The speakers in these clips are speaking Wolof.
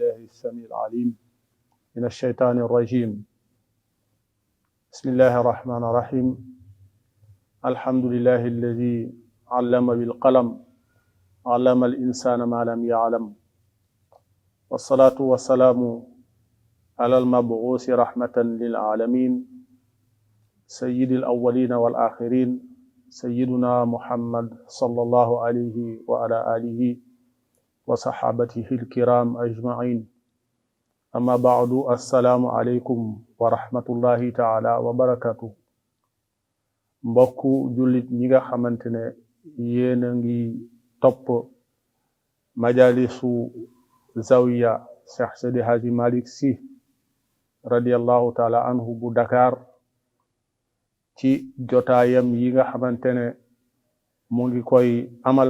بالله السميع العليم من الشيطان الرجيم بسم الله الرحمن الرحيم الحمد لله الذي علم بالقلم علم الإنسان ما لم يعلم والصلاة والسلام على المبعوث رحمة للعالمين سيد الأولين والآخرين سيدنا محمد صلى الله عليه وعلى آله وصحابته الكرام أجمعين أما بعد السلام عليكم ورحمة الله تعالى وبركاته mbokku jullit ñi nga xamante ne yéen a ngi topp majalisu zawiya Cheikh Seydi Hadji Malick Sy radiallahu taala anhu bu Dakar ci jotaayam yi nga xamante ne mu ngi koy amal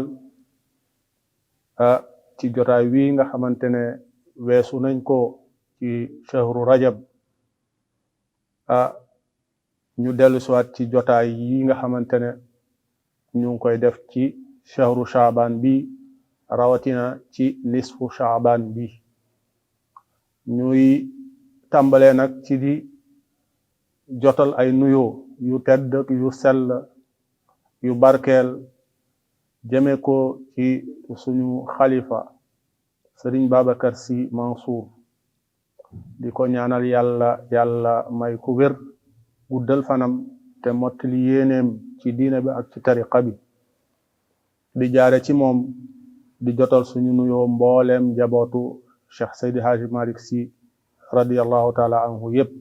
ci jotaay wi nga xamante ne weesu nañ ko ci shahru rajab ñu dellu siwaat ci jotaay yi nga xamante ne ñu ngi koy def ci shahru shaaban bi rawatina ci nisfu shaaban bi ñuy tàmbalee nag ci di jotal ay nuyoo yu tedd yu sell yu barkeel jëme ko ci suñu xalifa Sëriñ Babacar Sy Mansour di ko ñaanal yàlla may ku wér guddal fanam te mottali yéeneem ci diine bi ak ci tariqa bi di jaare ci moom di jotal suñu nuyoo mbooleem njabootu Cheikh Seydi Hadji Malick Sy radiallahu taala anhu yépp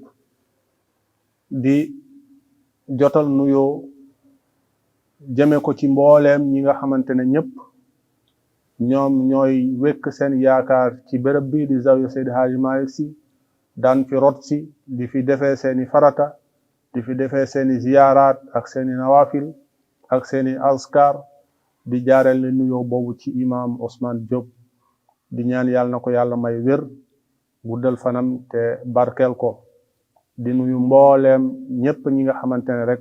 di jotal nuyoo jëme ko ci mbooleem ñi nga xamante ne ñépp ñoom ñooy wekk seen yaakaar ci béréb bi di zawiya Seydi Hadji Malick Sy daan fi rot si di fi defee seeni farata di fi defee seeni ziyaaraat ak seeni nawafil ak seeni askar di jaareel ne nuyoo boobu ci imam Ousmane Diop di ñaan yàlla na ko yàlla may wér guddal fanam te barkeel ko di nuyu mbooleem ñépp ñi nga xamante ne rek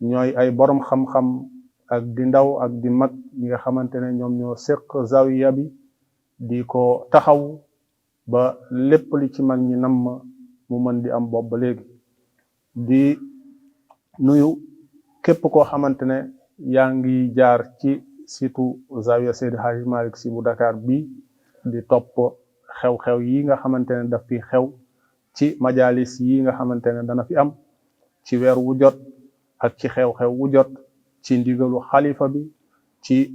ñooy ay borom xam-xam ak di ndaw ak di mag ñi nga xamante ne ñoom ñoo séq zawiya bi di ko taxaw ba lépp li ci mag ñi nam mu mën di am bopp ba léegi di nuyu képp koo xamante ne yaa ngi jaar ci situ zawiya Seydi Hadji Malick Sy bu Dakar bi di topp xew-xew yi nga xamante ne daf fi xew ci majalis yi nga xamante ne dana fi am ci weer wu jot ak ci xew-xew wu jot ci ndigalu xalifa bi ci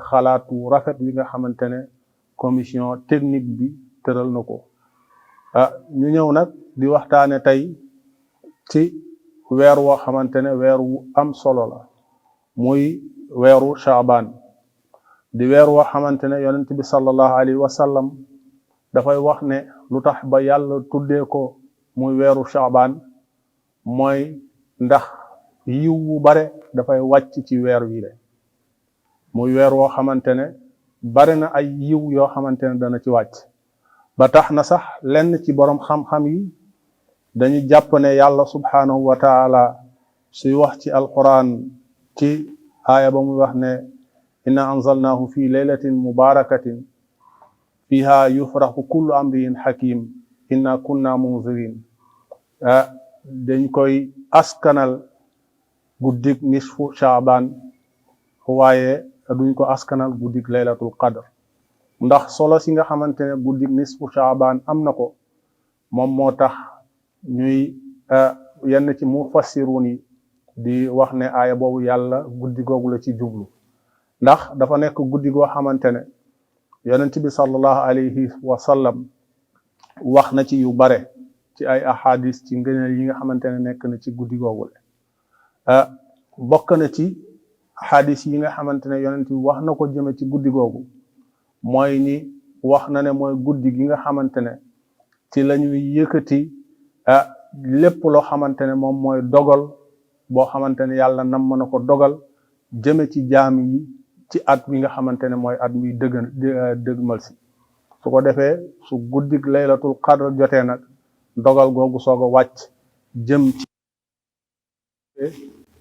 xalaatu rafet yi nga xamante ne commission technique bi tëral na ko ñu ñëw nag di waxtaane tey ci weer woo xamante ne weer wu am solo la muy weeru Shaaban di weer woo xamante ne yonent bi sallallahu alayhi wa sallam dafay wax ne lu tax ba yàlla tuddee ko muy weeru Shaaban mooy ndax yiw wu bare dafay wàcc ci weer wi le muy weer woo xamante ne bare na ay yiw yoo xamante ne dana ci wàcc ba tax na sax lenn ci borom xam-xam yi dañu jàpp ne yàlla subhanahu wa taala suy wax ci alquran ci aaya ba muy wax ne inna anzalnahu fi laylatin mubarakatin fiha yufraxu kullu amrin hakim inna kunna munzirin dañ koy askanal guddig nisfu shaaban waaye duñ ko askanal guddig laylatul qadr ndax solo si nga xamante ne guddig nisfu shaaban am na ko moom moo tax ñuy yenn ci mufassirun yi di wax ne aaya boobu yàlla guddi googu la ci jublu ndax dafa nekk guddi goo xamante ne yonent bi sallallahu alayhi wa sallam wax na ci yu bare ci ay ahadis ci ngëneel yi nga xamante ne nekk na ci guddi googu la bokk na ci ahadis yi nga xamante ne yonent bi wax na ko jëme ci guddi googu mooy ni wax na ne mooy guddi gi nga xamante ne ci la ñuy yëkkati lépp loo xamante ne moom mooy dogal boo xamante ne yàlla nam mën na ko dogal jëme ci jaam yi ci at bi nga xamante ne mooy at muy dëgmal si su ko defee su guddig laylatul qadr jotee nag dogal googu soog a wàcc jëm ci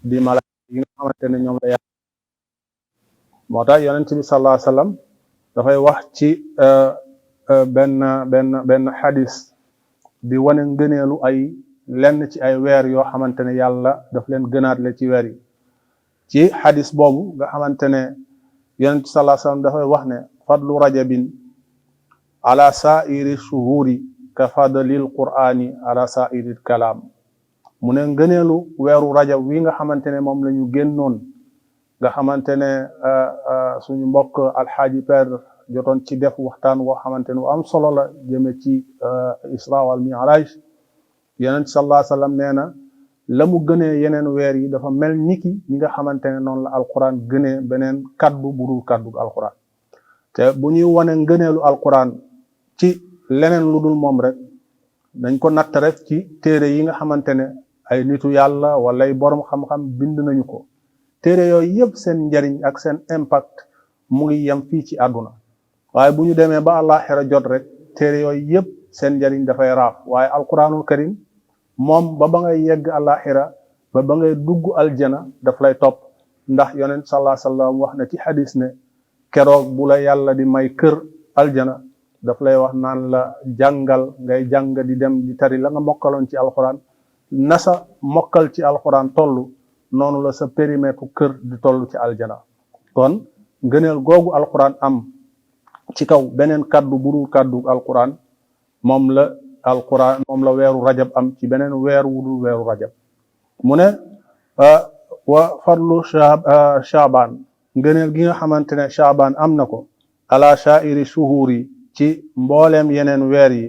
di malaaka yi nga xamante ne ñoom la yàlla moo tax yonent bi sallallahu alayhi wasallam dafay wax ci benn xadis di wane ngëneelu ay lenn ci ay weer yoo xamante ne yàlla daf leen gënaatle ci weer yi ci xadis boobu nga xamante ne yonent sallallahu alayhi wasallam dafay wax ne fadlu rajabin ala sa'iri shuhuri ka fadlil qur'ani ala sa'iril kalaam mu ne ngëneelu weeru rajab wi nga xamante ne moom la ñu génnoon nga xamante ne suñu mbokk alxaaji per jotoon ci def waxtaan woo xamante ne am solo la jëme ci isra wal mi'raj yonent sallallahu alayhi wasallam nee na la mu gënee yeneen weer yi dafa mel niki ñi nga xamante ne noonu la alquran gënee beneen kaddu bu dul kaddu alquran te bu ñuy wane ngëneelu alquran ci leneen lu dul moom rek dañ ko natt rek ci téere yi nga xamante ne ay nitu yàlla wala ay borom xam-xam bind nañu ko téere yooyu yëpp seen njariñ ak seen impact mu ngi yem fii ci àdduna waaye bu ñu demee ba àllaaxira jot rek téere yooyu yëpp seen njariñ dafay raaf waaye alquranul karim moom ba ngay yegg àllaaxira ba ngay dugg aljana daf lay topp ndax yonent sallallahu alayhi wasallam wax na ci xadis ne keroog bu la yàlla di may kër aljana daf lay wax naan la jàngal ngay jàng di dem di tari la nga mokkaloon ci alquran nasa mokkal ci alquran toll noonu la sa périmètre kër di toll ci aljana kon ngëneel googu alquran am ci kaw beneen kaddu budul kaddu alquran moom la weeru rajab am ci beneen weer wudul weeru rajab mu ne wa farlu shaaban ngëneel gi nga xamante ne shaaban am na ko ala sha'iri shuhuri ci mbooleem yeneen weer yi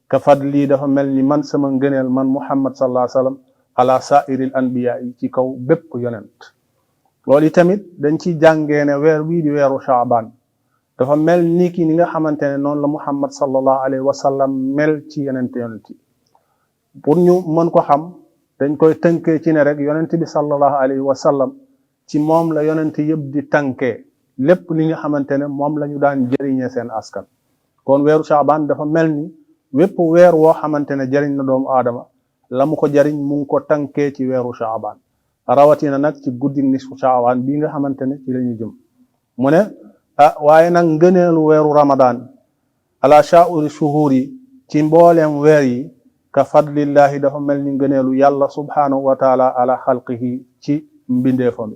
ka fadli dafa mel ni man sama ngëneel man muhammad sallallahu alayhi wasallam ala sa'iril anbiya yi ci kaw bépp yonent loolu tamit dañ ci jàngee ne weer bii di weeru shaaban dafa mel ni ki ni nga xamante ne noonu la muhammad sallallahu alayhi wasallam mel ci yonent yi pour ñu mën ko xam dañ koy tënkee ci ne rek yonent bi sallallahu alayhi wasallam ci moom la yonent yëpp di tànkee lépp li nga xamante ne moom la ñu daan jëriñee seen askan kon weeru shaaban dafa mel ni wépp weer woo xamante ne jëriñ na doomu aadama la mu ko jëriñ mu ngi ko tànkee ci weeru shaaban rawatina nag ci guddi nisfu shaaban bii nga xamante ne ci la ñu jëm mu ne waaye nag ngëneelu weeru ramadan ala sha'uri shuhuri ci mbooleem weer yi ka fadlillahi dafa mel ni ngëneelu yàlla subhanahu wa taala ala xalqihi ci mbindeefam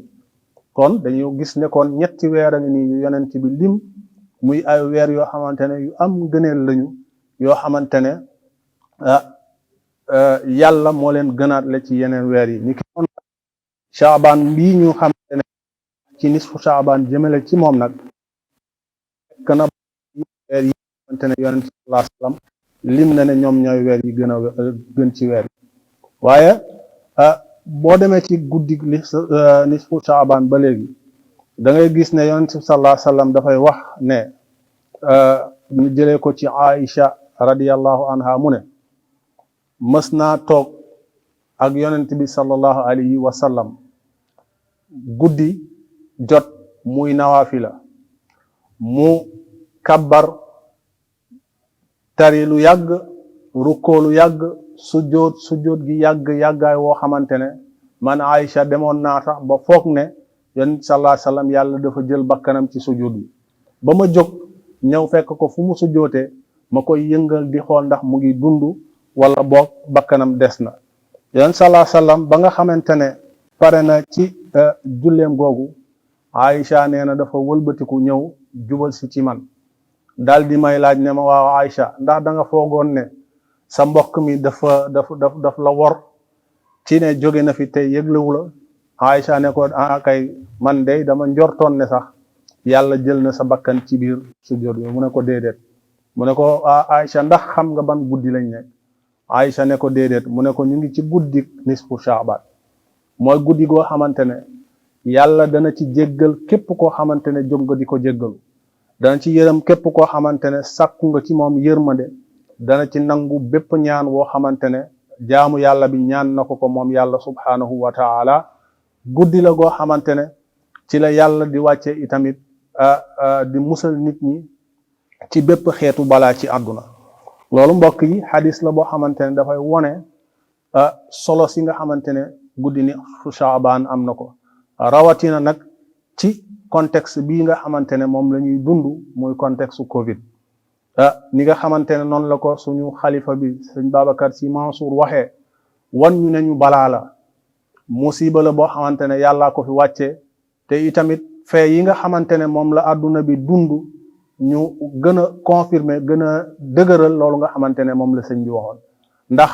kon dañu gis ne kon ñetti weer a ngi nii yu yonent bi lim muy ay weer yoo xamante ne yu am ngëneel lañu yoo xamante ne yàlla moo leen gënaat la ci yeneen weer yi ni ki noonu shaaban bii ñu xamante ne ci nisfu shaaban jëmale ci moom nag kana weer yi xamante ne yonent sallallahu alayhi wasallam lim na ne ñoom ñooy weer yi gën ci weer yi waaye boo demee ci guddi nisfu shaaban ba léegi da ngay gis ne yonent sallallahu alayhi wasallam dafay wax ne ñu jëlee ko ci Aïcha radiyallahu anha mu ne mës naa toog ak yonent bi sallallahu alayhi wasallam guddi jot muy nawaafila mu kabbar tari lu yàgg rukkoo lu yàgg sujjóot gi yàggaay woo xamante ne man Aïcha demoon naa sax ba foog ne yonent sallallahu alayhi wasallam yàlla dafa jël bakkanam ci sujjóot bi ba ma jóg ñëw fekk ko fu mu sujjóotee ma koy yëngal di xool ndax mu ngi dund wala boog bakkanam des na yonent sallallahu alayhi wasallam ba nga xamante ne pare na ci julleem googu Aïcha nee na dafa wëlbatiku ñëw jubal si ci man daal di may laaj ne ma waaw Aïcha ndax da nga foogoon ne sa mbokk mi daf la wor ci ne jóge na fi tey yëglewu la Aïcha ne ko kay man de dama njortoon ne sax yàlla jël na sa bakkan ci biir sujjóot bi mu ne ko déedéet mu ne ko Aïcha ndax xam nga ban guddi lañ nekk Aïcha ne ko déedéet mu ne ko ñu ngi ci guddi nisfu shaaban mooy guddi goo xamante ne yàlla dana ci jéggal képp koo xamante ne jóg nga di ko jéggalu dana ci yërëm képp koo xamante ne sàkku nga ci moom yërmande dana ci nangu bépp ñaan woo xamante ne jaamu yàlla bi ñaan na ko moom yàlla subhanahu wa taala guddi la goo xamante ne ci la yàlla di wàcce itamit di musal nit ñi ci bépp xeetu balaa ci àdduna loolu mbokk yi xadis la boo xamante ne dafay wone solo si nga xamante ne guddi ni Shaaban am na ko rawatina nag ci contexte bii nga xamante ne moom la ñuy dund muy contexte Covid ni nga xamante ne noonu la ko suñu xalifa bi sëñ Babacar Sy Mansour waxee wan ñu ne ñu balaa la musiba la boo xamante ne yàllaa ko fi wàcce te itamit fee yi nga xamante ne moom la àdduna bi dund ñu gën a confirmer gën a dëgëral loolu nga xamante ne moom la sëñ bi waxoon ndax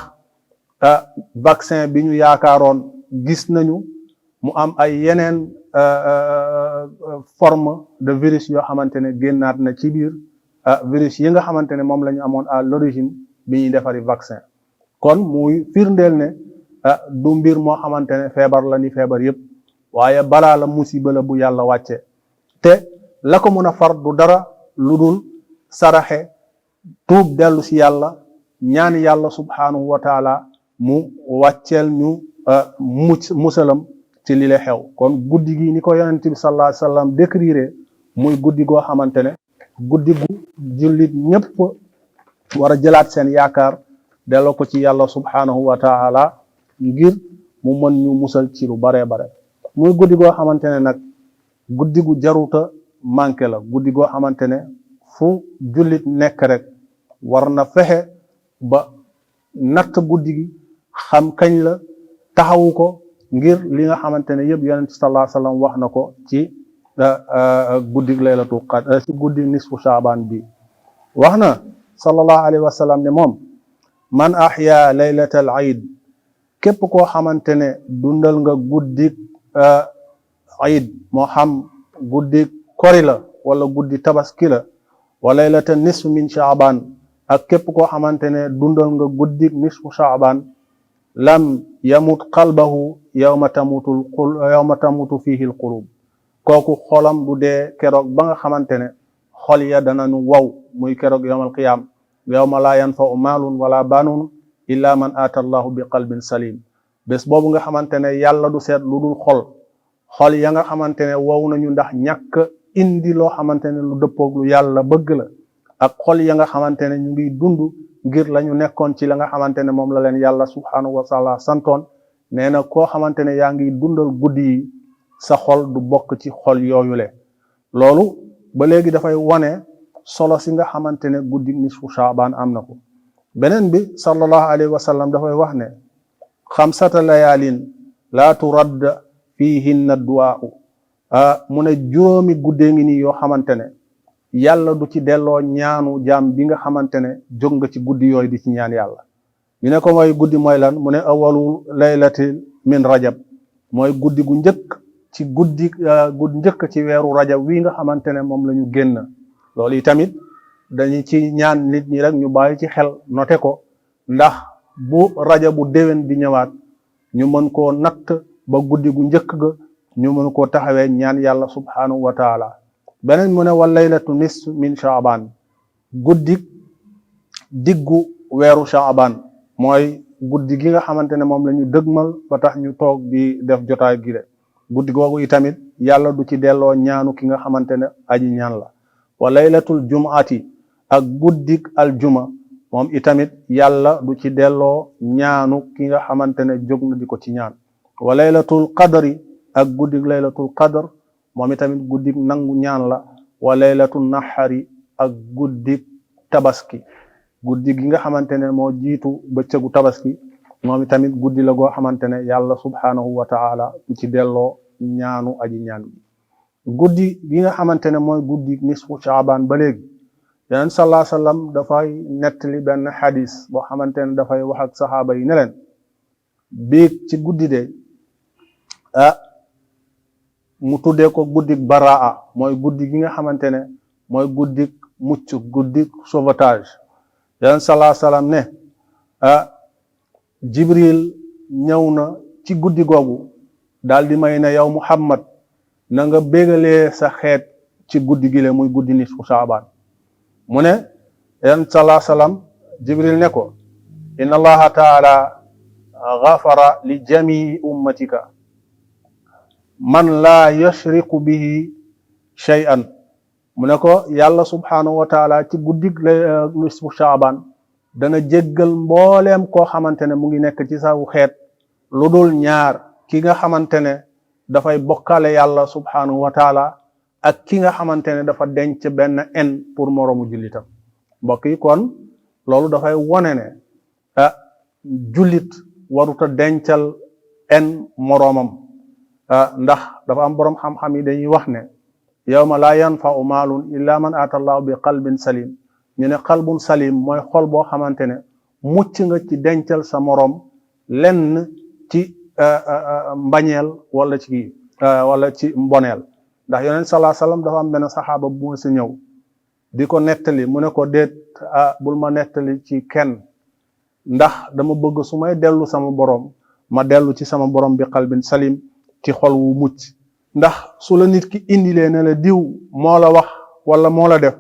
vaccin bi ñu yaakaaroon gis nañu mu am ay yeneen forme de virus yoo xamante ne génnaat na ci biir virus yi nga xamante ne moom la ñu amoon à l'origine bi ñuy defari vaccin kon muy firndeel ne du mbir moo xamante ne feebar la ni feebar yépp waaye balaa la musiba la bu yàlla wàcce te la ko mën a far du dara lu dul saraxe tuub dellu si yàlla ñaan yàlla subhanahu wa taala mu wàcceel ñu musalam ci li la xew kon guddi gi ni ko yonent bi sallallahu alayhi wasallam décrire muy guddi goo xamante ne guddi gu jullit ñëpp war a jëlaat seen yaakaar delloo ko ci yàlla subhanahu wa taala ngir mu mën ñu musal ci lu bare bare muy guddi goo xamante ne nag guddi gu jaruta manqué la guddi goo xamante ne fu jullit nekk rek war na fexe ba natt guddi gi xam kañ la taxawu ko ngir li nga xamante ne yëpp yonent sallallahu alayhi wasallam wax na ko ci guddi laylatul qadr ci guddi nisfu shaaban bi wax na sallallahu alayhi wasallam ne moom man ahya laylatal aid képp koo xamante ne dundal nga guddi aid moo xam guddi kori la wala guddi tabaski la wa laylata nisfu min shaaban ak képp koo xamante ne dundal nga guddi nisfu shaaban lam yamut qalbahu yawma tamutu fihi alqulub kooku xolam du dee keroog ba nga xamante ne xol ya danañu wow muy keroog yawmal qiyaam yawma laa yanfa'u maalun wala banuun illa man ata allahu bi qalbin salim bés boobu nga xamante ne yàlla du seet lu dul xol ya nga xamante ne wow nañu ndax ñàkk indi loo xamante ne lu dëppoog lu yàlla bëgg la ak xol ya nga xamante ne ñu ngi dund ngir la ñu nekkoon ci la nga xamante ne moom la leen yàlla subhanahu wa taala santoon nee na koo xamante ne yaa ngi dundal guddi yi sa xol du bokk ci xol yooyule loolu ba léegi dafay wone solo si nga xamante ne guddi nisfu shaaban am na ko beneen bi sallallahu alayhi wa sallam dafay wax ne xamsata layaalin laa turadd fihinna duwaa'u mu ne juróomi guddee ngi nii yoo xamante ne yàlla du ci delloo ñaanu jaam bi nga xamante ne jóg nga ci guddi yooyu di ci ñaan yàlla ñu ne ko mooy guddi mooy lan mu ne awalu laylati min rajab mooy guddi gu njëkk ci guddi gu njëkk ci weeru rajab wi nga xamante ne moom la ñu génn loolu yi tamit dañu ci ñaan nit ñi rek ñu bàyyi ci xel noté ko ndax bu rajab bu déwén di ñëwaat ñu mën koo natt ba guddi gu njëkk ga ñu mën koo taxawee ñaan yàlla subhanahu wa taala beneen mu ne wa laylatu nisf min shaaban guddi diggu weeru shaaban mooy guddi gi nga xamante ne moom la ñu dëgmal ba tax ñu toog di def jotaay gi de guddi googu itamit yàlla du ci delloo ñaanu ki nga xamante ne aji ñaan la wa laylatul jumaati ak guddik aljuma moom itamit yàlla du ci delloo ñaanu ki nga xamante ne jóg na di ko ci ñaan wa laylatul qadri ak guddik laylatul qadr moom itamit guddik nangu ñaan la wa laylatul nahari ak guddik tabaski guddi gi nga xamante ne moo jiitu bëccëgu tabaski moom itamit guddi la goo xamante ne yàlla subhanahu wa taala du ci delloo ñaanu aji ñaan bi guddi gi nga xamante ne mooy guddi nisfu shaaban ba léegi yonent sallallahu alayhi wasallam dafay nettali benn xadis boo xamante ne dafay wax ak saxaaba yi ne leen biig ci guddi de mu tuddee ko guddik baraa mooy guddi gi nga xamante ne mooy guddik mucc guddik sauvetage yonent sallallahu alayhi wasallam ne Jibril ñëw na ci guddi googu daal di may ne yow Muhammad na nga bégalee sa xeet ci guddi gi le muy guddi nisfu shaaban mu ne yonent sallallahu alayhi wasallam Jibril ne ko inna allaha taala ghafara li jamii ummatika man laa yushriku bihi shay'an mu ne ko yàlla subhanahu wa taala ci guddi nisfu shaaban dana jéggal mbooleem koo xamante ne mu ngi nekk ci saw xeet lu dul ñaar ki nga xamante ne dafay bokkale yàlla subhanahu wa taala ak ki nga xamante ne dafa denc benn en pour moroomu jullitam mbokk yi kon loolu dafay wone ne jullit waruta dencal en moroomam ndax dafa am boroom xam-xam yi dañuy wax ne yawma laa yanfa'u maalun illa man ata allahu bi qalbin salim ñu ne qalbun salim mooy xol boo xamante ne mucc nga ci dencal sa moroom lenn ci mbañeel wala ci mboneel ndax yonent sallallahu alayhi wasallam dafa am benn saxaaba bu ma si ñëw di ko nettali mu ne ko déet bul ma nettali ci kenn ndax dama bëgg su may dellu sama borom ma dellu ci sama borom bi qalbin salim ci xol wu mucc ndax su la nit ki indilee ne la diw moo la wax wala moo la def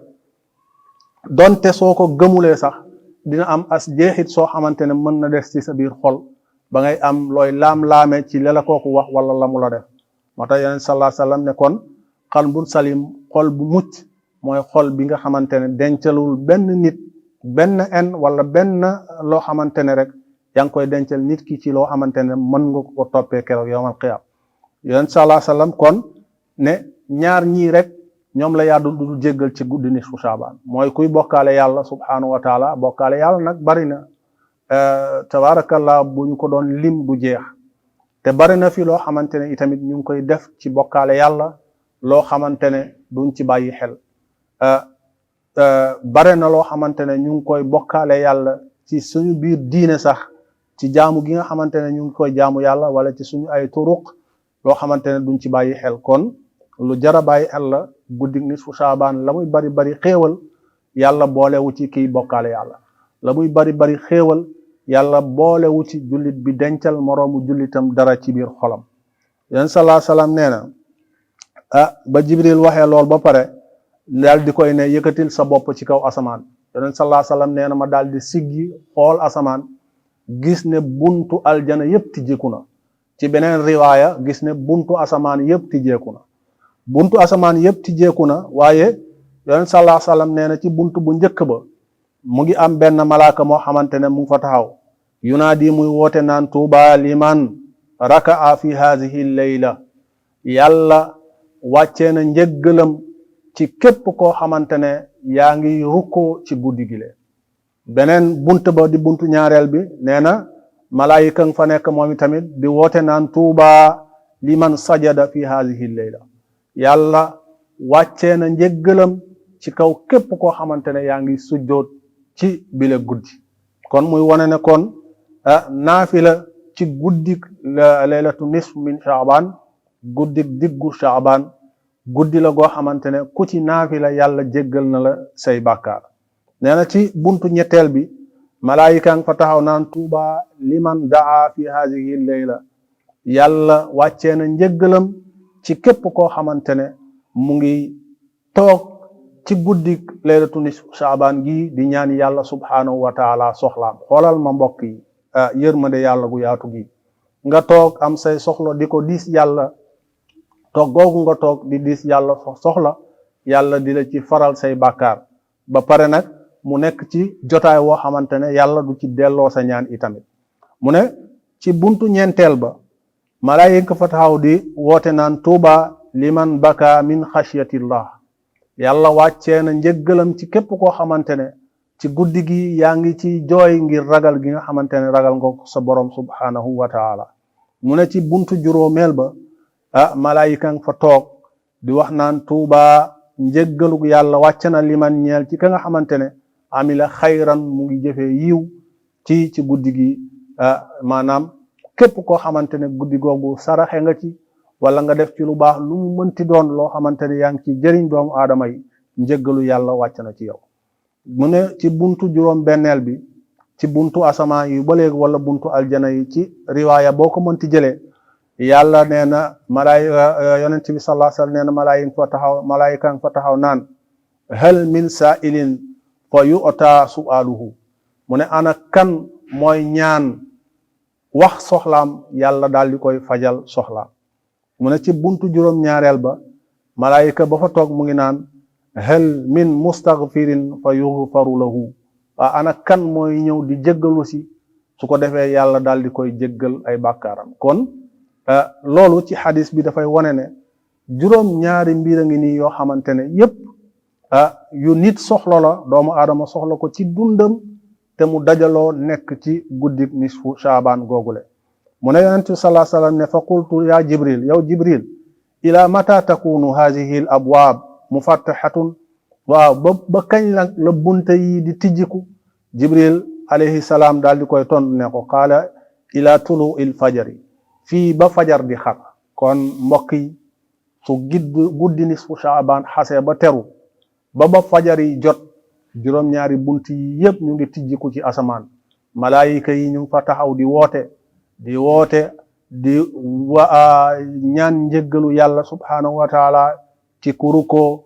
donte soo ko gëmulee sax dina am as jeexit soo xamante ne mën na des ci sa biir xol ba ngay am looy laam-laame ci la kooku wax wala la mu la def moo tax yonent sallallahu alayhi wasallam ne kon qalbun salim xol bu mucc mooy xol bi nga xamante ne dencalul benn nit benn en wala benn loo xamante ne rek yaa ngi koy dencal nit ki ci loo xamante ne mën nga ko toppee keroog yawmal qiyaam yonent sallallahu alayhi wasallam kon ne ñaar ñii rek ñoom la yàlla du jéggal ci guddi nisfu Shaabaan mooy kuy bokkaale yàlla subhaanahu wa taala bokkaale yàlla nag bari na tabaarakallah bu ñu ko doon lim du jeex te bari na fi loo xamante ne itamit ñu ngi koy def ci bokkaale yàlla loo xamante ne duñ ci bàyyi xel bare na loo xamante ne ñu ngi koy bokkaale yàlla ci suñu biir diine sax ci jaamu gi nga xamante ne ñu ngi koy jaamu yàlla wala ci suñu ay turuq loo xamante ne duñ ci bàyyi xel kon lu jara bàyyi xel la guddi nisfu Shaabaan la muy bari bari xéewal yàlla boolewu ci kiy bokkaale yàlla la muy bari bari xéewal yàlla boolewu ci jullit bi dencal moroomu jullitam dara ci biir xolam yonent sallallahu alayhi wasallam nee na ba Jibril waxee lool ba pare daal di koy ne yëkkatil sa bopp ci kaw asamaan yonent sallallahu alayhi wasallam nee na ma daal di siggi xool asamaan gis ne buntu aljana yépp tijjeeku na ci beneen riwaaya gis ne buntu asamaan yépp tijjeeku na buntu asamaan yépp tijjeeku na waaye yonent sallallahu alayhi wasallam nee na ci buntu bu njëkk ba mu ngi am benn malaaka moo xamante ne mu ngi fa taxaw yunaadi muy woote naan tuuba liman raka'a fi haadihi layla yàlla wàccee na njëggalam ci képp koo xamante ne yaa ngi rukkoo ci guddi gi le beneen bunt ba di buntu ñaareel bi nee na malaayika nga fa nekk moom tamit di woote naan tuuba liman sajada fi haadihi layla yàlla wàccee na njëggalam ci kaw képp koo xamante ne yaa ngi sujjoot ci bile guddi kon muy wane ne kon naafila ci guddik laylatu nisf min Shaabaan guddik diggu Shaabaan guddi la goo xamante ne ku ci naafila yàlla jéggal na la say bàkkaar nee na ci buntu ñetteel bi malaayika nga fa taxaw naan tuuba liman daa fi haadihi layla yàlla wàccee na njëggalam ci képp koo xamante ne mu ngi toog ci guddi laylatu nisfu Shaabaan gi di ñaan yàlla subhaanahu wa taala soxlaam xoolal ma mbokk yi yërmande yàlla gu yaatu gi nga toog am say soxla di ko diis yàlla toog googu nga toog di diis yàlla soxla yàlla di la ci faral say bàkkaar ba pare nag mu nekk ci jotaay woo xamante ne yàlla du ci delloo sa ñaan itamit mu ne ci buntu ñeenteel ba malaayika fa taxaw di woote naan tuuba liman baka min xashyatillah yàlla wàccee na njëggalam ci képp koo xamante ne ci guddi gi yaa ngi ci jooy ngir ragal gi nga xamante ne ragal nga ko sa borom subhanahu wa taala mu ne ci buntu juróomeel ba malaayika nga fa toog di wax naan tuuba njëggalu yàlla wàcce na liman ñeel ci ka nga xamante ne amila xayran mu ngi jëfee yiw ci guddi gi maanaam képp koo xamante ne guddi googu saraxe nga ci wala nga def ci lu baax lu mu mënti doon loo xamante ne yaa ngi ci jëriñ doomu aadama yi njëggalu yàlla wàcc na ci yow mu ne ci buntu juróom benneel bi ci buntu asamaan yi ba léegi wala buntu aljana yi ci riwaaya boo ko mënti jëlee yàlla nee na malaayika yonent bi sallallahu alayhi wasallam nee na malaayika nga fa taxaw naan hal min sa'ilin fa yu'ta su'aluhu mu ne ana kan mooy ñaan wax soxlaam yàlla daal di koy fajal soxlaam mu ne ci buntu juróom ñaareel ba malaayika ba fa toog mu ngi naan hal min mustaghfirin fa yughfaru lahu ana kan mooy ñëw di jéggalu si su ko defee yàlla daal di koy jéggal ay bàkkaaram kon loolu ci xadis bi dafay wane ne juróom ñaari mbir a ngi nii yoo xamante ne yépp yu nit soxla la doomu aadama soxla ko ci dundam te mu dajaloo nekk ci guddik nisfu Shaaban googule mu ne yonent bi sallallahu alayhi wasallam ne fa qultu ya Jibril yow Jibril ila mata takunu hadhihi al abwaab mufattahatun waaw ba kañ la bunte yi di tijjiku Jibril alayhi salaam daal di koy tontu ne ko qaala ila tulu il fajari fii ba fajar di xar kon mbokk yi su guddi nisfu Shaaban xasee ba teru ba fajar yi jot juróom-ñaari bunt yi yépp ñu ngi tijjiku ci asamaan malaayika yi ñu ngi fa taxaw di woote di ñaan njëggalu yàlla subhaanahu wa taala ci ku rukkoo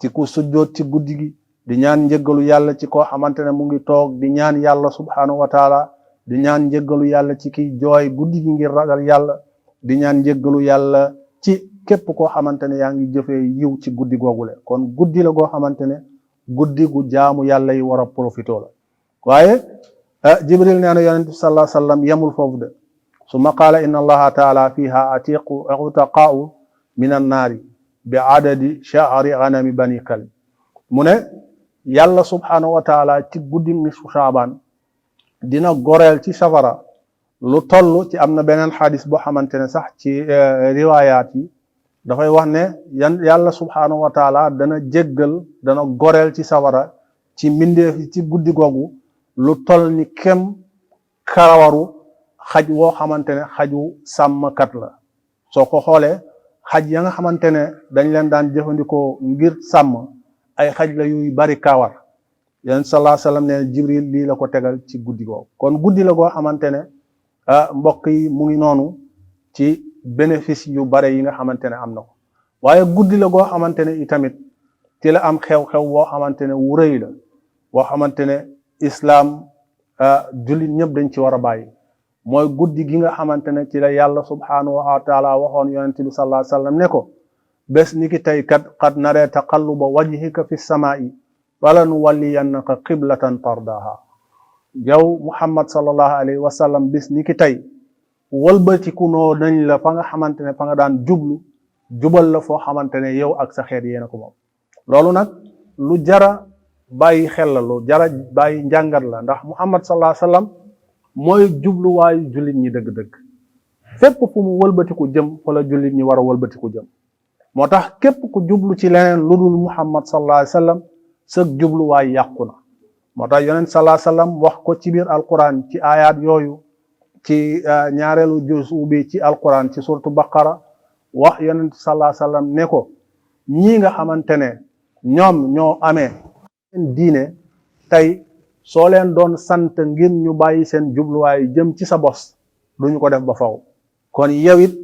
ci ku sujjoot ci guddi gi di ñaan njëggalu yàlla ci koo xamante ne mu ngi toog di ñaan yàlla subhaanahu wa taala di ñaan njëggalu yàlla ci kiy jooy guddi gi ngir ragal yàlla di ñaan njëggalu yàlla ci képp koo xamante ne yaa ngi jëfee yiw ci guddi googule kon guddi la goo xamante ne guddi gu jaamu yàlla yi war a profitoo la waaye Jibril nee na yonent bi sallallahu alayhi wasallam yemul foofu de summa qaala inna allaha taala fiha utaqaa'u min annaari bi adadi sha'ri ghanami bani kalb mu ne yàlla subhaanahu wa taala ci guddi nisfu Shaaban dina goreel ci safara lu toll ci am na beneen xadis boo xamante ne sax ci riwaayaat yi dafay wax ne yàlla subhaanahu wa taala dana jéggal dana goreel ci safara ci mbindeef yi ci guddi googu lu toll ni kem karawaru xaj woo xamante ne xaju sàmmkat la soo ko xoolee xaj ya nga xamante ne dañ leen daan jëfandikoo ngir sàmm ay xaj la yuy bari kawar yéen sallallahu alayhi wasallam ne Jibril lii la ko tegal ci guddi googu kon guddi la goo xamante ne mbokk yi mu ngi noonu ci bénéfice yu bare yi nga xamante ne am na ko waaye guddi la goo xamante ne itamit ci la am xew-xew woo xamante ne wu rëy la boo xamante ne islaam jullit ñëpp dañ ci war a bàyyi mooy guddi gi nga xamante ne ci la yàlla subhaanahu wa taala waxoon yonente bi sallallahu alayhi wasallam ne ko bés ni ki tey kat qad naree taqalluba wajhika fi samaa'i falan walliyannaka qiblatan tardaha yow Muhammad sallallahu alayhi wa sallam bis ni ki tey wëlbatiku noo nañ la fa nga xamante ne fa nga daan jubal la foo xamante ne yow ak sa xeet yéena ko moom loolu nag lu jara bàyyi xel la lu jara bàyyi njàngat la ndax Muhammad sallallahu alayhi wa sallam mooy jubluwaayu jullit ñi dëgg-dëgg fépp fu mu wëlbatiku jëm fa la jullit ñi war a wëlbatiku jëm moo tax képp ku jublu ci leneen lu dul Muhammad sallallahu alayhi wa sallam sa jubluwaay yàqu na moo tax yonent sallallahu alayhi wa sallam wax ko ci biir alquran ci ayaat yooyu ci ñaareelu juzu bi ci alquran ci suratu baqara wax yonent sallallahu alayhi wa sallam ne ko ñii nga xamante ne ñoom ñoo amee seen diine tey soo leen doon sant ngir ñu bàyyi seen jubluwaay jëm ci sa bos duñu ko def ba faw kon yow it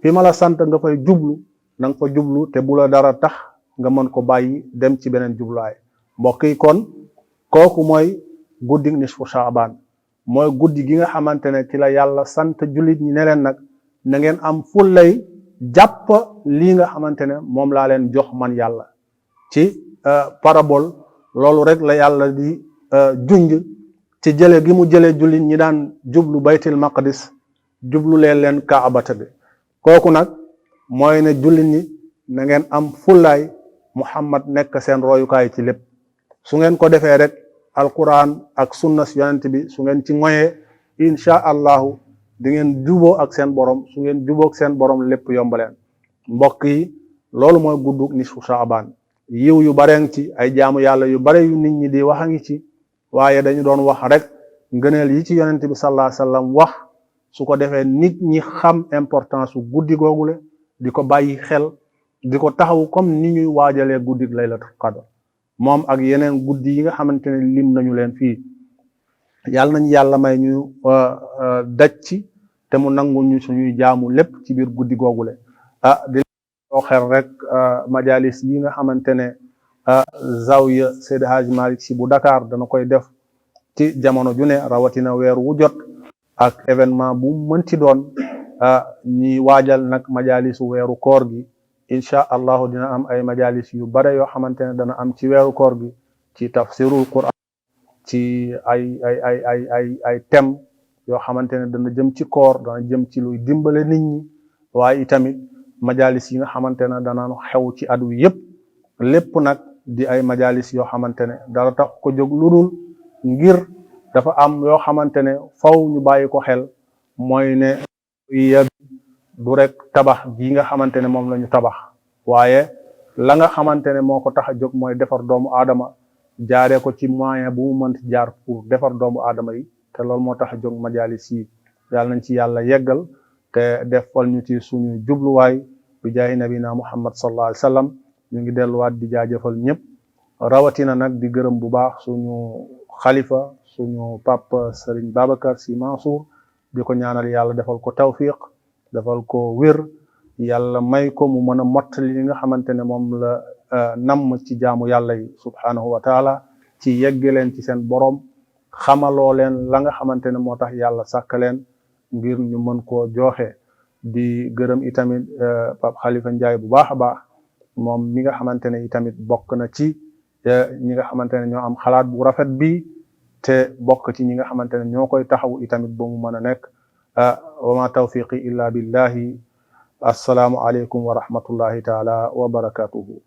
fi ma la sant nga fay jublu na nga fa jublu te bu la dara tax nga mën ko bàyyi dem ci beneen jubluwaay mbokk yi kon kooku mooy guddi nisfu Shaaban mooy guddi gi nga xamante ne ci la yàlla sant jullit ñi ne leen nag na ngeen am fullay jàpp lii nga xamante ne moom laa leen jox man yàlla ci parabole loolu rek la yàlla di junj ci jële gi mu jële jullit ñi daan jublu baytil maqdis jublu leen kaabata bi kooku nag mooy ne jullit ñi na ngeen am fullaay Muhammad nekk seen royukaay ci lépp su ngeen ko defee rek alquran ak sunna si yonent bi su ngeen ci ngoyee insha allahu di ngeen juboo ak seen borom su ngeen juboo ak seen borom lépp yombaleen mbokk yi loolu mooy guddu nisfu Shaaban yiw yu bare ngi ci ay jaamu yàlla yu bare yu nit ñi di wax a ngi ci waaye dañu doon wax rek ngëneel yi ci yonent bi sallallahu alayhi wasallam wax su ko defee nit ñi xam importance su guddi googule di ko bàyyi xel di ko taxaw comme ni ñuy waajalee guddi laylatul qadr moom ak yeneen guddi yi nga xamante ne lim nañu leen fii yàlla nañu yàlla may ñu daj ci te mu nangul ñu suñuy jaamu lépp ci biir guddi googule di loo xel rek majalis yi nga xamante ne Zawiya Seydi Hadji Malick Sy bu Dakar dana koy def ci jamono ju ne rawatina weer wu jot ak événement bu mënti doon ñi waajal nag majalisu weeru koor gi incha allahu dina am ay majalis yu bare yoo xamante ne dana am ci weeru koor gi ci tafsirul Quran ci ay thème yoo xamante ne dana jëm ci koor dana jëm ci luy dimbale nit ñi waaye itamit majalis yi nga xamante ne dana xew ci at wi yépp lépp nag di ay majalis yoo xamante ne dara tax ko jóg lu dul ngir dafa am yoo xamante ne faw ñu bàyyi ko xel, mooy ne du rek tabax ji nga xamante ne moom la ñu tabax, waaye la nga xamante ne moo ko tax a jóg mooy defar doomu aadama, jaaree ko ci moyen bu mu mënti jaar pour defar doomu aadama yi, te loolu moo tax a jóg majalis yi. yàlla nañ ci yàlla yeggal te defal ñu ci suñu jubluwaay bi jaahi nabina muhammad sallallahu alayhi wa sallam. ñu ngi delluwaat di jaajëfal ñëpp, rawatina nag di gërëm bu baax suñu xalifa suñu papa Serigne Babacar Sy Mansour, di ko ñaanal yàlla defal ko tawfiq, defal ko wér, yàlla may ko mu mën a mottali li nga xamante ne moom la namm ci jaamu yàlla yi subhanahu wa taala, ci yegg leen ci seen borom, xamaloo leen la nga xamante ne moo tax yàlla sàkk leen ngir ñu mën koo joxe. di gërëm itamit Pape Khalifa Ndiaye bu baax a baax, moom mi nga xamante ne itamit bokk na ci ñi nga xamante ne ñoo am xalaat bu rafet bi, te bokk ci ñi nga xamante ne ñoo koy taxaw itamit ba mu mën a nekk. wa ma tawfiqi illa billahi. assalaamu aleykum wa rahmatullahi taala wa barakatuhu.